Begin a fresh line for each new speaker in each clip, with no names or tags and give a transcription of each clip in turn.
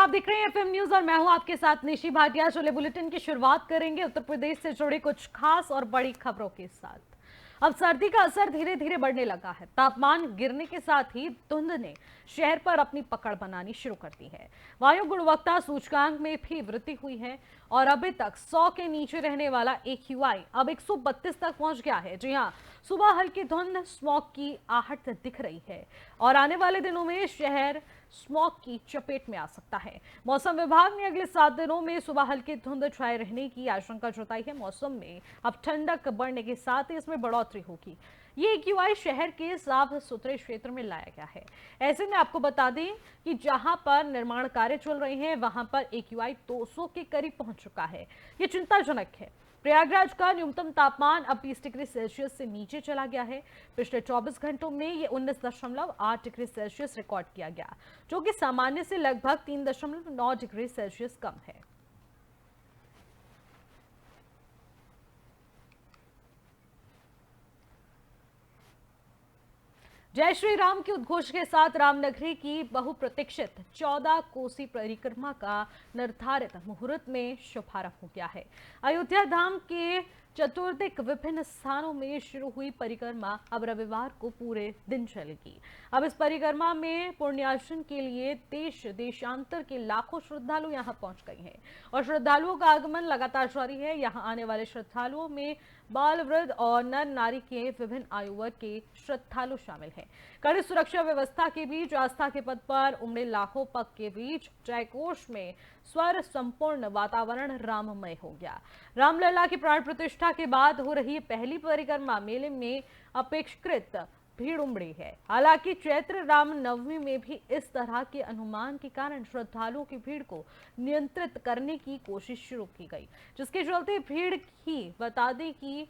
आप देख रहे हैं एफएम न्यूज और मैं हूं आपके साथ निशी भाटिया। चले बुलेटिन की शुरुआत करेंगे उत्तर प्रदेश से जुड़ी कुछ खास और बड़ी खबरों के साथ। अब सर्दी का असर धीरे धीरे बढ़ने लगा है। तापमान गिरने के साथ ही धुंध ने शहर पर अपनी पकड़ बनानी शुरू कर दी है। वायु गुणवत्ता सूचकांक में भी वृद्धि हुई है और अभी तक 100 के नीचे रहने वाला AQI अब 132 तक पहुंच गया है। जी हां, सुबह हल्की धुंध स्मॉग की आहट दिख रही है और आने वाले दिनों में शहर स्मॉग की चपेट में आ सकता है। मौसम विभाग ने अगले 7 दिनों में सुबह हल्की धुंध छाए रहने की आशंका जताई है। मौसम में अब ठंडक बढ़ने के साथ ही इसमें बढ़ोतरी होगी। ये AQI शहर के साफ सुथरे क्षेत्र में लाया गया है। ऐसे में आपको बता दें कि जहां पर निर्माण कार्य चल रहे हैं वहां पर AQI 200 के करीब पहुंच चुका है। ये चिंताजनक है। प्रयागराज का न्यूनतम तापमान अब 20 डिग्री सेल्सियस से नीचे चला गया है। पिछले 24 घंटों में ये 19.8 डिग्री सेल्सियस रिकॉर्ड किया गया, जो कि सामान्य से लगभग 3.9 डिग्री सेल्सियस कम है। जय श्री राम के उद्घोष के साथ रामनगरी की बहुप्रतीक्षित 14 कोसी परिक्रमा का निर्धारित मुहूर्त में शुभारंभ हो गया है। अयोध्या धाम के चतुर्दिक विभिन्न स्थानों में शुरू हुई परिक्रमा अब रविवार को पूरे दिन चलेगी। अब इस परिक्रमा में पुण्यार्जन के लिए देश देशांतर के लाखों श्रद्धालु यहां पहुंच गए हैं और श्रद्धालुओं का आगमन लगातार जारी है। यहां आने वाले श्रद्धालुओं में बाल, वृद्ध और नर नारी के विभिन्न आयु वर्ग के श्रद्धालु शामिल हैं। कड़ी सुरक्षा व्यवस्था के बीच आस्था के पथ पर उमड़े लाखों भक्त के बीच जयघोष में स्वर संपूर्ण वातावरण राममय हो गया। रामलला की प्राण प्रतिष्ठा के बाद हो रही पहली परिक्रमा मेले में अपेक्षाकृत भीड़ उमड़ी है। हालांकि चैत्र राम नवमी में भी इस तरह के अनुमान के कारण श्रद्धालुओं की भीड़ को नियंत्रित करने की कोशिश शुरू की गई, जिसके चलते भीड़ की बता दें कि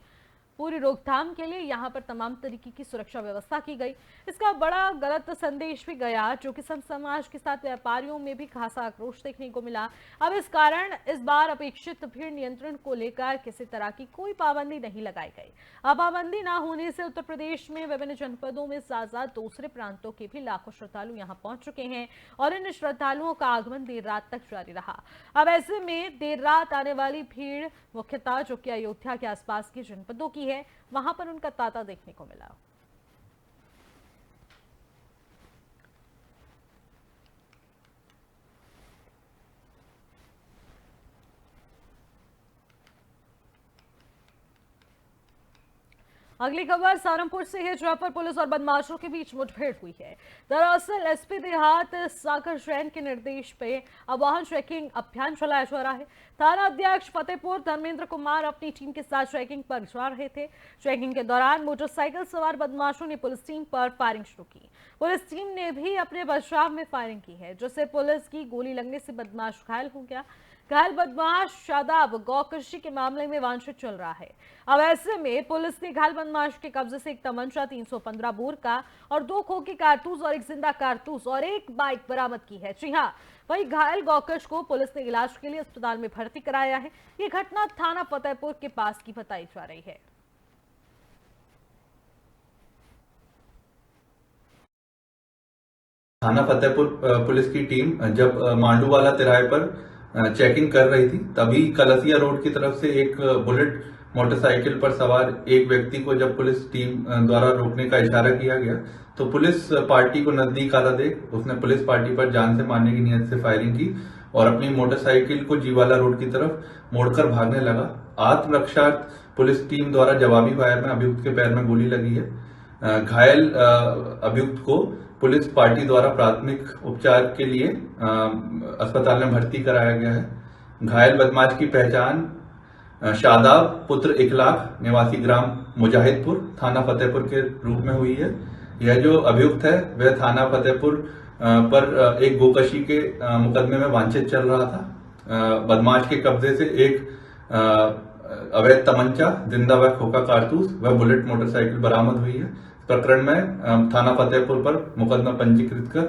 पूरी रोकथाम के लिए यहां पर तमाम तरीके की सुरक्षा व्यवस्था की गई। इसका बड़ा गलत संदेश भी गया, जो कि संत समाज के साथ व्यापारियों में भी खासा आक्रोश देखने को मिला। अब इस कारण इस बार अपेक्षित भीड़ नियंत्रण को लेकर किसी तरह की कोई पाबंदी नहीं लगाई गई। अब पाबंदी न होने से उत्तर प्रदेश में विभिन्न जनपदों में साथ साथ दूसरे प्रांतों के भी लाखों श्रद्धालु यहां पहुंच चुके हैं और इन श्रद्धालुओं का आगमन देर रात तक जारी रहा। अब ऐसे में देर रात आने वाली भीड़ मुख्यतः जो कि अयोध्या के आसपास के जनपदों की है, वहां पर उनका तांता देखने को मिला। अगली खबर सहारनपुर से है, जहां पर पुलिस और बदमाशों के बीच मुठभेड़ हुई है। दरअसल SP देहात सागर जैन के निर्देश पे अब वाहन चेकिंग अभियान चलाया जा रहा है। थाना अध्यक्ष फतेहपुर धर्मेंद्र कुमार अपनी टीम के साथ चेकिंग पर जा रहे थे। चेकिंग के दौरान मोटरसाइकिल सवार बदमाशों ने पुलिस टीम पर फायरिंग शुरू की। पुलिस टीम ने भी अपने बचाव में फायरिंग की है, जिससे पुलिस की गोली लगने से बदमाश घायल हो गया। घायल बदमाश शादाब गौकशी के मामले में वांछित चल रहा है। अब ऐसे में पुलिस ने घायल बदमाश के कब्जे से एक तमंचा 315 बोर का और 2 खोखे कारतूस और एक जिंदा कारतूस और एक बाइक बरामद की है। जी हां, वही घायल गौकश को पुलिस ने इलाज के लिए अस्पताल में भर्ती कराया है। ये घटना थाना फतेहपुर के पास की बताई जा रही है।
थाना फतेहपुर पुलिस की टीम जब मांडूवाला तिराहे पर चेकिंग कर रही थी, तभी कलसिया रोड की तरफ से एक बुलेट मोटरसाइकिल पर सवार एक व्यक्ति को जब पुलिस टीम द्वारा रोकने का इशारा किया गया, तो पुलिस पार्टी को नजदीक आते देख उसने पुलिस पार्टी पर जान से मारने की नियत से फायरिंग की और अपनी मोटरसाइकिल को जीवाला रोड की तरफ मोड़कर भागने लगा। आत्मरक्षार्थ पुलिस टीम द्वारा जवाबी फायर में अभियुक्त के पैर में गोली लगी है। घायल अभियुक्त को पुलिस पार्टी द्वारा प्राथमिक उपचार के लिए अस्पताल में भर्ती कराया गया है। घायल बदमाश की पहचान शादाब पुत्र इखलाक निवासी ग्राम मुजाहिदपुर थाना फतेहपुर के रूप में हुई है। यह जो अभियुक्त है वह थाना फतेहपुर पर एक गोकशी के मुकदमे में वांछित चल रहा था। बदमाश के कब्जे से एक अवैध तमंचा, जिंदा व खोखा कारतूस व बुलेट मोटरसाइकिल बरामद हुई है। प्रकरण में थाना फतेहपुर पर मुकदमा पंजीकृत कर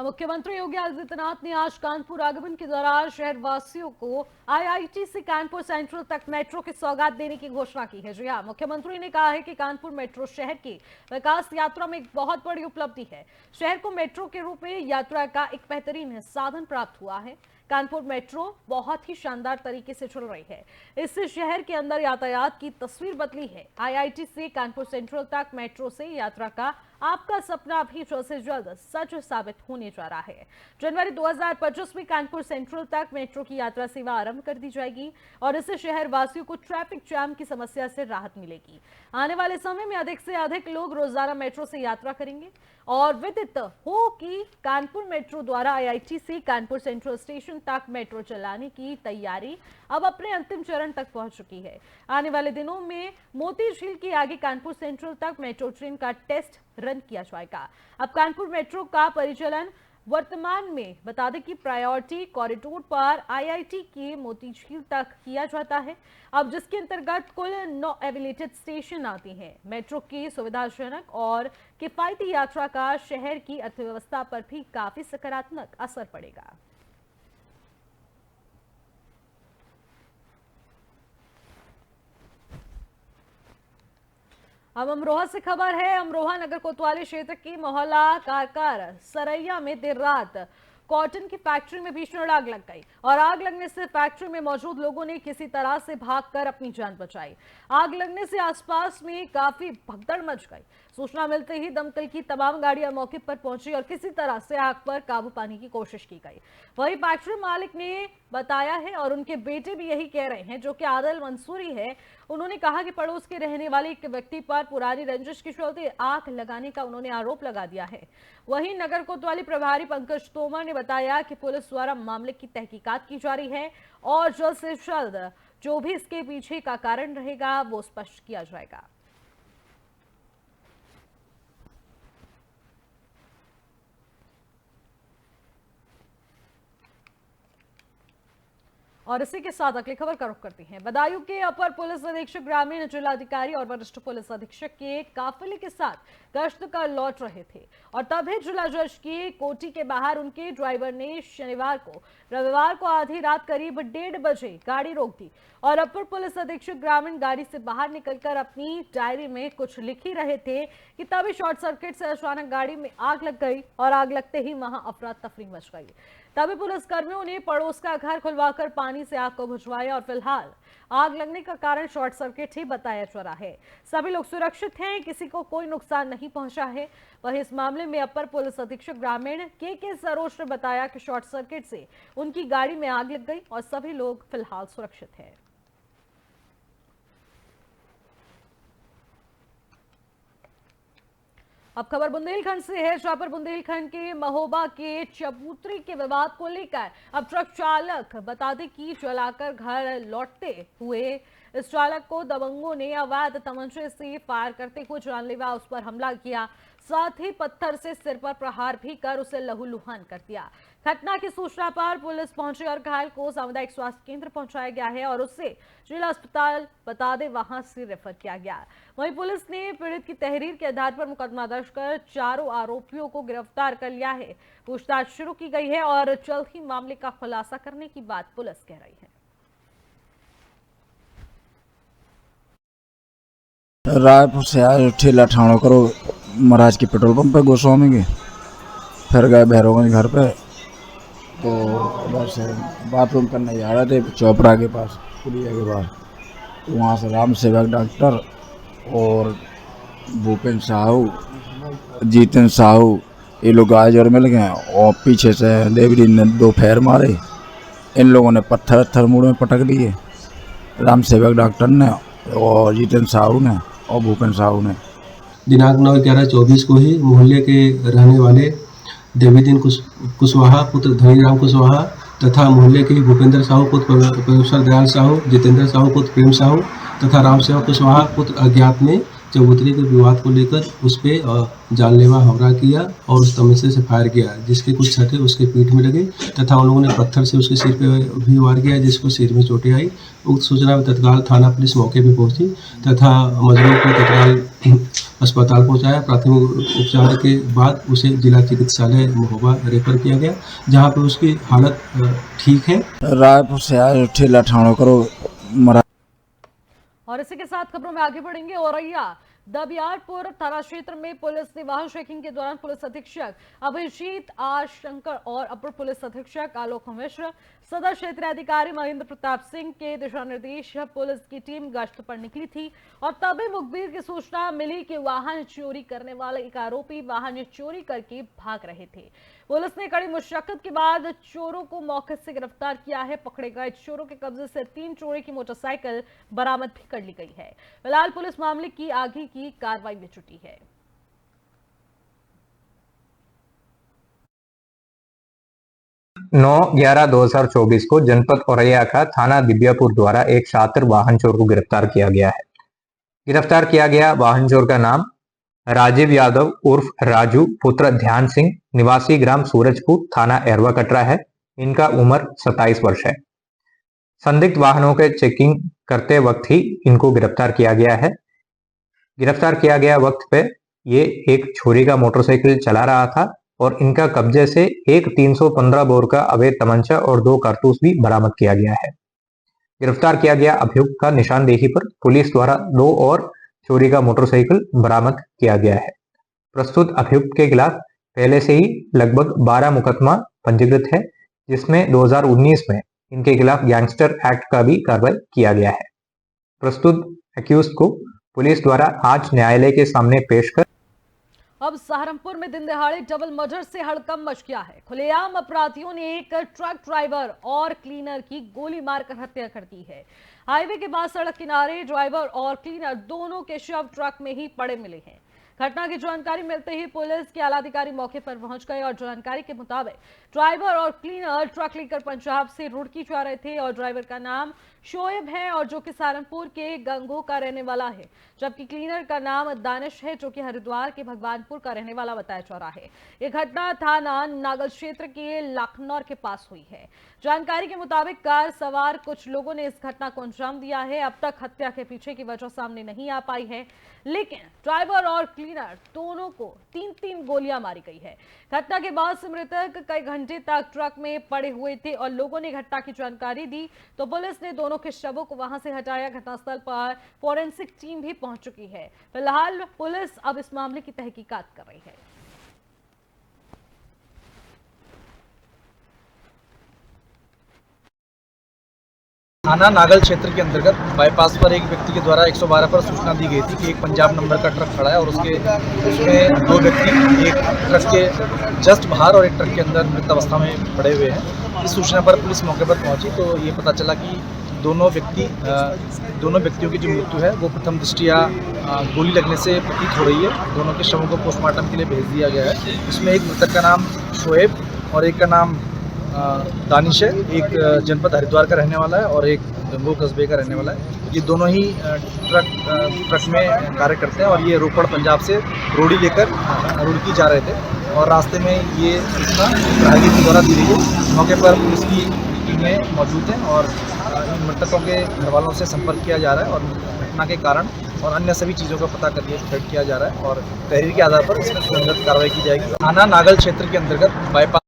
मुख्यमंत्री योगी आदित्यनाथ ने आज कानपुर आगमन के दौरान शहर वासियों को आईआईटी से कानपुर सेंट्रल तक मेट्रो की सौगात देने की घोषणा की है। जी हां, मुख्यमंत्री ने कहा है कि कानपुर मेट्रो शहर की विकास यात्रा में एक बहुत बड़ी उपलब्धि है। शहर को मेट्रो के रूप में यात्रा का एक बेहतरीन साधन प्राप्त हुआ है। कानपुर मेट्रो बहुत ही शानदार तरीके से चल रही है। इससे शहर के अंदर यातायात की तस्वीर बदली है। आईआईटी से कानपुर सेंट्रल तक मेट्रो से यात्रा का आपका सपना भी जल्द से जल्द सच साबित होने जा रहा है। जनवरी 2025 में कानपुर सेंट्रल तक मेट्रो की यात्रा सेवा आरंभ कर दी जाएगी और इससे शहर वासियों को ट्रैफिक जाम की समस्या से राहत मिलेगी। आने वाले समय में अधिक से अधिक लोग रोजाना मेट्रो से यात्रा करेंगे और विदित हो कि कानपुर मेट्रो द्वारा आईआईटी से कानपुर सेंट्रल स्टेशन तक मेट्रो चलाने की तैयारी अब अपने अंतिम चरण तक पहुंच चुकी है। आने वाले दिनों में मोती झील के आगे कानपुर सेंट्रल तक मेट्रो ट्रेन का टेस्ट रन किया जाएगा। अब कानपुर मेट्रो का परिचालन वर्तमान में बता दें कि प्रायोरिटी कॉरिडोर पर आईआईटी के मोती झील तक किया जाता है। अब जिसके अंतर्गत कुल 9 एलिवेटेड स्टेशन आते हैं। मेट्रो की सुविधाजनक और किफायती यात्रा का शहर की अर्थव्यवस्था पर भी काफी सकारात्मक असर पड़ेगा। अब अमरोहा से खबर है। अमरोहा नगर कोतवाली क्षेत्र की मोहल्ला कारकार सरैया में देर रात कॉटन की फैक्ट्री में भीषण आग लग गई और आग लगने से फैक्ट्री में मौजूद लोगों ने किसी तरह से भागकर अपनी जान बचाई। आग लगने से आसपास में काफी भगदड़ मच गई। सूचना मिलते ही दमकल की तमाम गाड़ियां मौके पर पहुंची और किसी तरह से आग पर काबू पाने की कोशिश की गई। वहीं फैक्ट्री मालिक ने बताया है और उनके बेटे भी यही कह रहे हैं, जो कि आदिल मंसूरी है। उन्होंने कहा कि पड़ोस के रहने वाले एक व्यक्ति पर पुरानी रंजिश के चलते आग लगाने का उन्होंने आरोप लगा दिया है। वहीं नगर कोतवाली प्रभारी पंकज तोमर ने बताया कि पुलिस द्वारा मामले की तहकीकात की जा रही है और जल्द से जल्द जो भी इसके पीछे का कारण रहेगा वो स्पष्ट किया जाएगा। और इसी के साथ अगली खबर का रुख करते हैं। बदायूं के अपर पुलिस अधीक्षक ग्रामीण जिलाधिकारी और वरिष्ठ पुलिस अधीक्षक के काफिले के साथ गश्त कर लौट रहे थे और तभी जिला जज की कोठी के बाहर उनके ड्राइवर ने रविवार को आधी रात करीब 1:30 बजे गाड़ी रोक दी और अपर पुलिस अधीक्षक ग्रामीण गाड़ी से बाहर निकलकर अपनी डायरी में कुछ लिख ही रहे थे कि तभी शॉर्ट सर्किट से अचानक गाड़ी में आग लग गई और आग लगते ही वहां अफरा तफरी मच गई। तभी पुलिसकर्मियों ने पड़ोस का घर खुलवाकर पानी से आग को बुझवाया और फिलहाल आग लगने का कारण शॉर्ट सर्किट ही बताया जा रहा है। सभी लोग सुरक्षित हैं, किसी को कोई नुकसान नहीं पहुंचा है। वहीं इस मामले में अपर पुलिस अधीक्षक ग्रामीण के सरोज ने बताया कि शॉर्ट सर्किट से उनकी गाड़ी में आग लग गई और सभी लोग फिलहाल सुरक्षित हैं। अब खबर बुंदेलखंड से है, जहां पर बुंदेलखंड के महोबा के चबूतरी के विवाद को लेकर अब ट्रक चालक बता दें कि जलाकर घर लौटते हुए इस चालक को दबंगों ने अवैध तमंचे से फायर करते हुए जानलेवा उस पर हमला किया, साथ ही पत्थर से सिर पर प्रहार भी कर उसे लहूलुहान कर दिया। घटना की सूचना पर पुलिस पहुंची और घायल को सामुदायिक स्वास्थ्य केंद्र पहुंचाया गया है और उससे जिला अस्पताल बता दे वहां से रेफर किया गया। वहीं पुलिस ने पीड़ित की तहरीर के आधार पर मुकदमा दर्ज कर चारों आरोपियों को गिरफ्तार कर लिया है। पूछताछ शुरू की गई है और जल्द ही मामले का खुलासा करने की बात पुलिस कह रही है।
रायपुर से आए ठेला ठाणो करो महाराज के पेट्रोल पंप पे गोस्वामी के, फिर गए भैरवगंज घर पे, तो उधर से बाथरूम करने जा रहे थे चौपड़ा के पास पुलिया के पास, तो वहाँ से राम सेवक डॉक्टर और भूपेन साहू जीतन साहू ये लोग आए और मिल गए और पीछे से देवरी ने 2 फेर मारे। इन लोगों ने पत्थर मुड़ में पटक लिए, राम सेवक डॉक्टर ने और जीतन साहू ने और भूपेन साहू ने।
दिनांक 9/11/24 को ही मोहल्ले के रहने वाले देवीदीन कुशवाहा पुत्र धनीराम कुशवाहा तथा मोहल्ले के भूपेंद्र साहू पुत्र प्रोफेसर दयाल साहू, जितेंद्र साहू पुत्र प्रेम साहू तथा राम सेवक कुशवाहा पुत्र अज्ञात ने चबूतरे के विवाद को लेकर उस पर जानलेवा हमला किया और उस तमंचे से फायर किया, जिसके कुछ छठे उसके पीठ में लगे तथा उन लोगों ने पत्थर से उसके सिर पे भी वार किया, जिसको सिर में चोटें आई। उक्त सूचना में तत्काल थाना पुलिस मौके पर पहुंची तथा मजलूम को तत्काल अस्पताल पहुंचाया। प्राथमिक उपचार के बाद उसे जिला चिकित्सालय महोबा रेफर किया गया, जहां पर उसकी हालत ठीक है।
रायपुर से आए ठेला ठाणो करो मरा।
और इसी के साथ खबरों में आगे बढ़ेंगे। औरैया दबियारपुर थाना क्षेत्र में पुलिस ने वाहन चेकिंग के दौरान पुलिस अधीक्षक अभिजीत आर शंकर और अपर पुलिस अधीक्षक आलोक मिश्र, सदर क्षेत्र अधिकारी महेंद्र प्रताप सिंह के दिशा निर्देश पुलिस की टीम गश्त पर निकली थी और तभी मुखबिर की सूचना मिली कि वाहन चोरी करने वाले एक आरोपी वाहन चोरी करके भाग रहे थे। पुलिस ने कड़ी मुशक्कत के बाद चोरों को मौके से गिरफ्तार किया है। पकड़े गए चोरों के कब्जे से 3 चोरी की मोटरसाइकिल बरामद भी कर ली गई है। फिलहाल पुलिस मामले की आगे की कार्रवाई में जुटी है।
9/11/2024 को जनपद औरैया का थाना दिव्यापुर द्वारा एक शातिर वाहन चोर को गिरफ्तार किया गया है। गिरफ्तार किया गया वाहन चोर का नाम राजीव यादव उर्फ राजू पुत्र ध्यान सिंह, निवासी ग्राम सूरजपुर, थाना एरवा कटरा है। इनका उम्र 27 वर्ष है। संदिग्ध वाहनों के चेकिंग करते वक्त ही इनको गिरफ्तार किया गया है। गिरफ्तार किया गया वक्त पे ये एक छोरी का मोटरसाइकिल चला रहा था और इनका कब्जे से एक 315 बोर का अवैध तमंचा और 2 कारतूस भी बरामद किया गया है। गिरफ्तार किया गया अभियुक्त का निशानदेही पर पुलिस द्वारा 2 और चोरी का मोटरसाइकिल बरामद किया गया है। प्रस्तुत अभियुक्त के खिलाफ पहले से ही लगभग 12 मुकदमा पंजीकृत है, जिसमें 2019 में इनके खिलाफ गैंगस्टर एक्ट का भी कार्रवाई किया गया है। प्रस्तुत एक्यूज्ड को पुलिस द्वारा आज न्यायालय के सामने पेश कर
अब सहारनपुर में दिन दहाड़े डबल मर्डर से हड़कंप मच गया है। खुलेआम अपराधियों ने एक ट्रक ड्राइवर और क्लीनर की गोली मारकर हत्या कर दी है। हाईवे के पास सड़क किनारे ड्राइवर और क्लीनर दोनों के शव ट्रक में ही पड़े मिले हैं। घटना की जानकारी मिलते ही पुलिस के आलाधिकारी मौके पर पहुंच गए और जानकारी के मुताबिक ड्राइवर और क्लीनर ट्रक लेकर पंजाब से रुड़की जा रहे थे और ड्राइवर का नाम शोएब है और जो कि सहारनपुर के गंगो का रहने वाला है, जबकि क्लीनर का नाम दानिश है जो कि हरिद्वार के भगवानपुर का रहने वाला बताया जा रहा है। यह घटना थाना नागल क्षेत्र के लाखनौर के पास हुई है। जानकारी के मुताबिक कार सवार कुछ लोगों ने इस घटना को अंजाम दिया है। अब तक हत्या के पीछे की वजह सामने नहीं आ पाई है, लेकिन ड्राइवर और क्लीनर दोनों को 3-3 गोलियां मारी गई है। घटना के बाद से मृतक कई घंटे तक ट्रक में पड़े हुए थे और लोगों ने घटना की जानकारी दी तो पुलिस ने दोनों के शवों को वहां से हटाया। घटनास्थल पर फोरेंसिक टीम भी पहुंच चुकी है। फिलहाल पुलिस अब इस मामले की तहकीकात कर रही है।
थाना नागल क्षेत्र के अंतर्गत बाईपास पर एक व्यक्ति के द्वारा 112 पर सूचना दी गई थी कि एक पंजाब नंबर का ट्रक खड़ा है और उसमें 2 व्यक्ति एक ट्रक के जस्ट बाहर और एक ट्रक के अंदर मृत अवस्था में पड़े हुए हैं। इस सूचना पर पुलिस मौके पर पहुंची तो ये पता चला कि दोनों व्यक्तियों की जो मृत्यु है वो प्रथम दृष्टिया गोली लगने से प्रतीत हो रही है। दोनों के शवों को पोस्टमार्टम के लिए भेज दिया गया है। इसमें एक मृतक का नाम शोएब और एक का नाम दानिश है। एक जनपद हरिद्वार का रहने वाला है और एक गंगो कस्बे का रहने वाला है। ये दोनों ही ट्रक में कार्य करते हैं और ये रोपड़ पंजाब से रोड़ी लेकर रुड़की जा रहे थे और रास्ते में ये सूचना राहगीर के द्वारा दी गई है। मौके पर पुलिस की टीमें मौजूद हैं और इन मृतकों के घर वालों से संपर्क किया जा रहा है और घटना के कारण और अन्य सभी चीज़ों का पता करके किया जा रहा है और तहरीर के आधार पर इसमें संबंधित कार्रवाई की जाएगी। थाना नागल क्षेत्र के अंतर्गत बाईपास।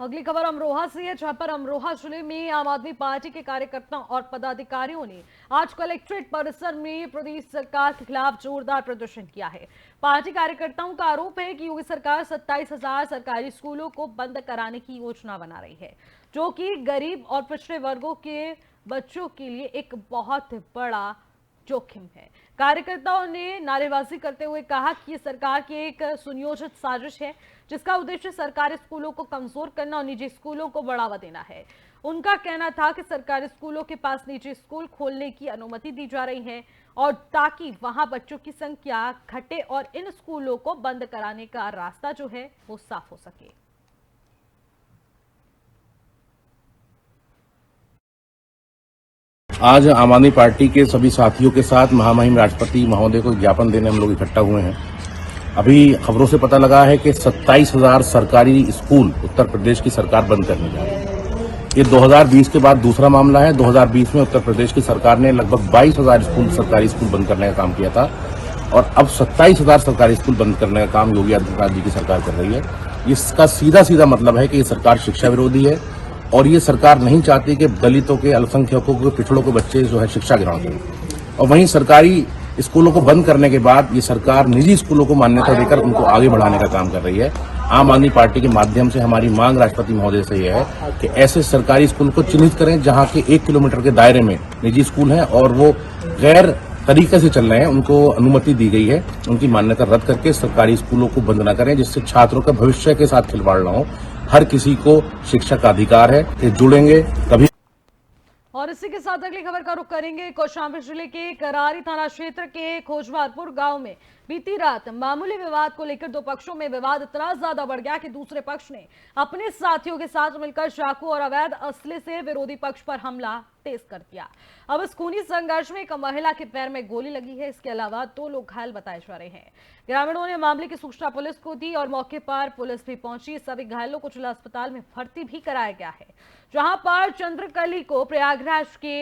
अगली खबर अमरोहा से है, जहां पर अमरोहा जिले में आम आदमी पार्टी के कार्यकर्ताओं और पदाधिकारियों ने आज कलेक्ट्रेट परिसर में प्रदेश सरकार के खिलाफ जोरदार प्रदर्शन किया है। पार्टी कार्यकर्ताओं का आरोप है कि योगी सरकार 27,000 सरकारी स्कूलों को बंद कराने की योजना बना रही है, जो कि गरीब और पिछड़े वर्गों के बच्चों के लिए एक बहुत बड़ा जोखिम है। कार्यकर्ताओं ने नारेबाजी करते हुए कहा कि ये सरकार की एक सुनियोजित साजिश है, जिसका उद्देश्य सरकारी स्कूलों को कमजोर करना और निजी स्कूलों को बढ़ावा देना है। उनका कहना था कि सरकारी स्कूलों के पास निजी स्कूल खोलने की अनुमति दी जा रही है और ताकि वहां बच्चों की संख्या घटे और इन स्कूलों को बंद कराने का रास्ता जो है वो साफ हो सके।
आज आम आदमी पार्टी के सभी साथियों के साथ महामहिम राष्ट्रपति महोदय को ज्ञापन देने हम लोग इकट्ठा हुए हैं। अभी खबरों से पता लगा है कि 27,000 सरकारी स्कूल उत्तर प्रदेश की सरकार बंद करने जा रही है। ये 2020 के बाद दूसरा मामला है। 2020 में उत्तर प्रदेश की सरकार ने लगभग 22,000 सरकारी स्कूल बंद करने का काम किया था और अब 27,000 सरकारी स्कूल बंद करने का काम योगी आदित्यनाथ जी की सरकार कर रही है। इसका सीधा सीधा मतलब है कि ये सरकार शिक्षा विरोधी है और ये सरकार नहीं चाहती कि दलितों के, अल्पसंख्यकों के, पिछड़ों के बच्चे जो है शिक्षा ग्रहण करें। और वहीं सरकारी स्कूलों को बंद करने के बाद ये सरकार निजी स्कूलों को मान्यता देकर उनको आगे बढ़ाने का काम कर रही है। आम आदमी पार्टी के माध्यम से हमारी मांग राष्ट्रपति महोदय से यह है कि ऐसे सरकारी स्कूल को चिन्हित करें जहां के 1 किलोमीटर के दायरे में निजी स्कूल हैं और वो गैर तरीके से चल रहे हैं, उनको अनुमति दी गई है, उनकी मान्यता रद्द करके सरकारी स्कूलों को बंद न करें, जिससे छात्रों का भविष्य के साथ खिलवाड़ न हो। हर किसी को शिक्षा का अधिकार है कि जुड़ेंगे कभी।
और इसी के साथ अगली खबर का रुख करेंगे। कौशाम्बी जिले के करारी थाना क्षेत्र के खोजवारपुर गांव में बीती रात मामूली विवाद को लेकर दो पक्षों में विवाद इतना ज्यादा बढ़ गया कि दूसरे पक्ष ने अपने साथियों के साथ मिलकर चाकू और अवैध असले से विरोधी पक्ष पर हमला तेज कर दिया। अब इस खूनी संघर्ष में एक महिला के पैर में गोली लगी है। इसके अलावा 2 लोग घायल बताए जा रहे हैं। ग्रामीणों ने मामले की सूचना पुलिस को दी और मौके पर पुलिस भी पहुंची। सभी घायलों को जिला अस्पताल में भर्ती भी कराया गया है, जहां पर चंद्रकली को प्रयागराज के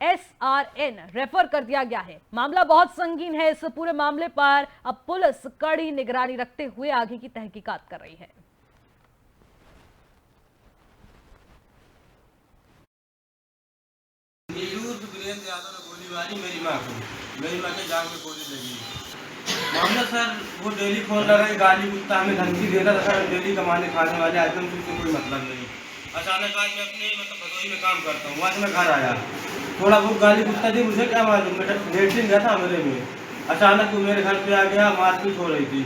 SRN रेफर कर दिया गया है। मामला बहुत संगीन है। इस पूरे मामले पर अब पुलिस कड़ी निगरानी रखते हुए आगे की तहकीकात कर रही है।
मेरी माँ के जान में गोली लगी। मामला सर वो डेली फोन लगा के गाली कुत्ता हमें धमकी देता था सर। डेली कमाने खाने वाले आइटम से कोई मतलब नहीं। अचानक आज मैं अपने भदोही में काम करता हूँ, आज मैं घर आया, थोड़ा बहुत गाली कुत्ता दी, मुझे क्या मालूम, मैं लेटरिन गया था मेरे में, अचानक वो मेरे घर पे आ गया, मारपीट हो रही थी।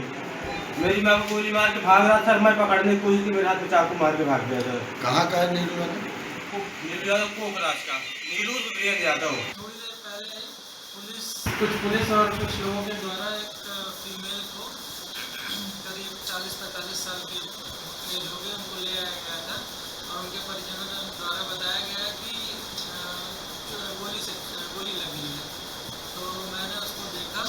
मेरी माँ को गोली मार के भाग रहा था, मैं पकड़ने की कोशिश की, मेरे हाथ में चाकू मार के भाग गया सर।
कहाँ का है नीलू
यादव? कोकराज का नीलू वीरेंद्र यादव।
थोड़ी देर पहले कुछ पुलिस और कुछ लोगों के द्वारा एक फीमेल को करीब 40-45 साल की एज हो गई, उनको ले आया गया था और उनके परिजनों द्वारा बताया गया कि गोली लगी है। तो मैंने उसको देखा,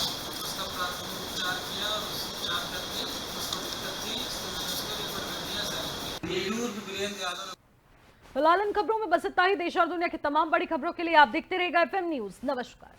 उसका प्राथमिक उपचार किया और उपचार करके उसको दिक्कत थी, इसलिए मैंने उसको रेफर कर दिया सर।
नीलू वीरेंद्र यादव।
फिलहाल इन खबरों में बस इतना ही। देश और दुनिया की तमाम बड़ी खबरों के लिए आप देखते रहिएगा FM न्यूज़। नमस्कार।